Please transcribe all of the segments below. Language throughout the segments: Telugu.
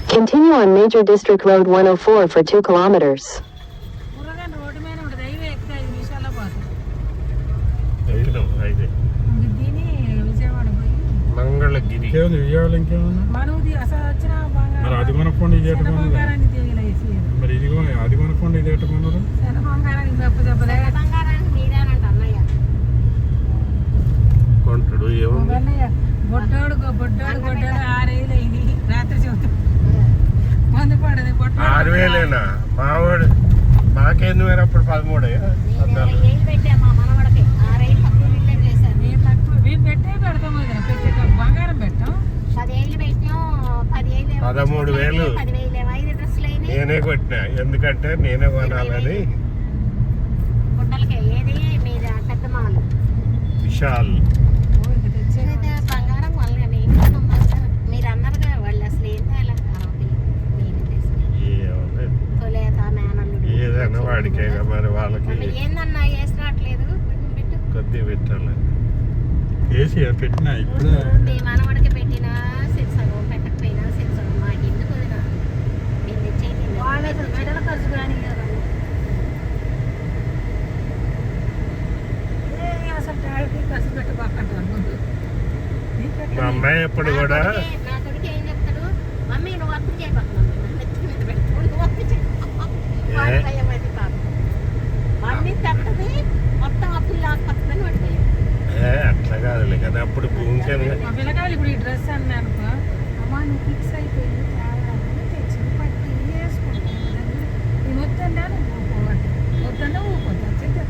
Continue on Major District Road 104 for 2 kilometers. Mangalagiri Vijayawada ఇంకేమన్నా మరి అది కొనుక్కోండి ఇది మరి ఇది అది కొనుక్కోండి ఇది ఎట్టుకున్నారు కొంటుడు ఏముంది బొడ్డోడు 6,000 అయింది రాత్రి చెబుతాడు మందు పడదు 6,000 మావాడు మాకేంది వేరే అప్పుడు 13 బంగారం పెట్టాం 13,000 నేనే కొట్టినా ఎందుకంటే నేనే కొనాలని విశాల్ ఏదైనా వాడికే మరి వాళ్ళకి కొద్దిగా పెట్టాలి వేసి పెట్టినా ఇప్పుడు మా అమ్మాయి ఎప్పుడు కూడా అట్లా కాదులే కదా అప్పుడు భూమికి పిల్లకాయలు ఇప్పుడు ఈ డ్రెస్ అన్నా అనుకో అమ్మా నువ్వు ఫిక్స్ అయిపోయింది తెచ్చింది పట్టి వేసుకుంటాను నేను వద్దండా నువ్వు ఊపోవద్దు వద్దండా ఊపోద్దు వచ్చింది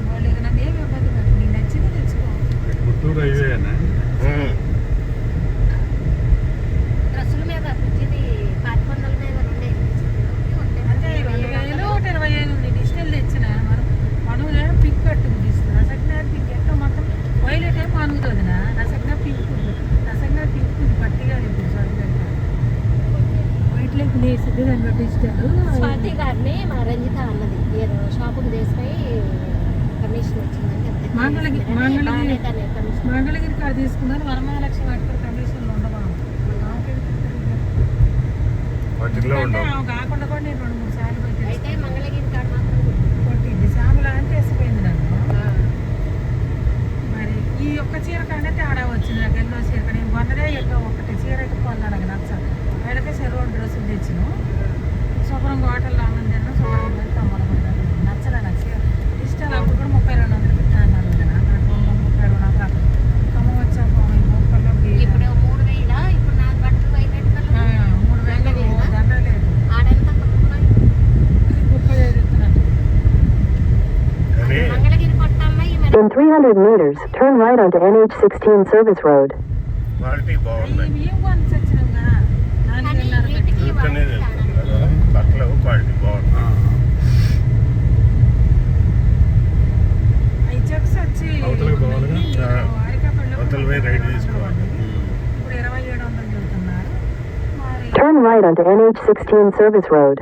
వాళ్ళు ఇక నాకు ఏమి ఇబ్బంది కాదు నీకు నచ్చింది తెచ్చుకో గుంటూరు హైవేనా డ్రెస్సుల మీద ఇది 1100 మీద అంటే 2,000 ఒకటి 25 ఉంది డిజిటల్ తెచ్చిన మనం పింక్ కట్టుకు తీసుకున్నా రసగ్న పింక్ ఎట్లా మొత్తం వైలెట్ ఏమో అనుగుతుంది రసగ్న పింక్ ఉంది రసగ్న పింక్ ఉంది పట్టిగా ఇప్పుడు చదువు వైట్లోకి వేసింది దాంట్లో డిజిటల్ స్వాతి గారిని మా రంజిత అన్నది షాపుకి తీసుకుని కమిషన్ వచ్చిందంటే మంగళగిరి కాదు తీసుకున్నారు వరమహాలక్ష్మి వాటికి కమిషన్లు ఉండవా కాకుండా కూడా నేను 2-3 సార్లు అయితే మంగళగిరి కాడ మాత్రం కొట్టింది సాములా అంటే వేసిపోయింది నన్ను మరి ఈ ఒక్క చీర కంటే తేడా వచ్చింది నాకు ఎన్నో చీర నేను కొన్నదే ఎన్నో ఒకటి చీర అయితే కొన్నాను నాకు నచ్చ ఆయనకే చెరువు డ్రెస్సులు తెచ్చిను శుభ్రంగా హోటల్లో అన్నం తిన్నాను శుభ్రంగా పెట్టి తమ్మడం నచ్చలే నాకు చీర ఇష్టం అప్పుడు కూడా 3,200 పెట్టాను అన్నారు కదా నాకు 32 ఖమ్మం వచ్చాము ఈ మొక్కల్లో ఇప్పుడు 3,000 ఇప్పుడు నాకు బట్టలు 3,000 దండ లేదు ఆడెంత 35 ఇస్తున్నాను మంగళగిరి కొట్టాలన్నా In 300 meters, turn right onto NH16 Service Road. Quality బాగుంది ఏం కొనిచ్చి వచ్చినాంగా బట్టలు క్వాలిటీ బాగుంది అవి చెక్స్ వచ్చి అవతల పోయి రైట్ తీసుకోవాలి ఇప్పుడు 2,700 చెబుతున్నారు Turn right onto NH16 Service Road.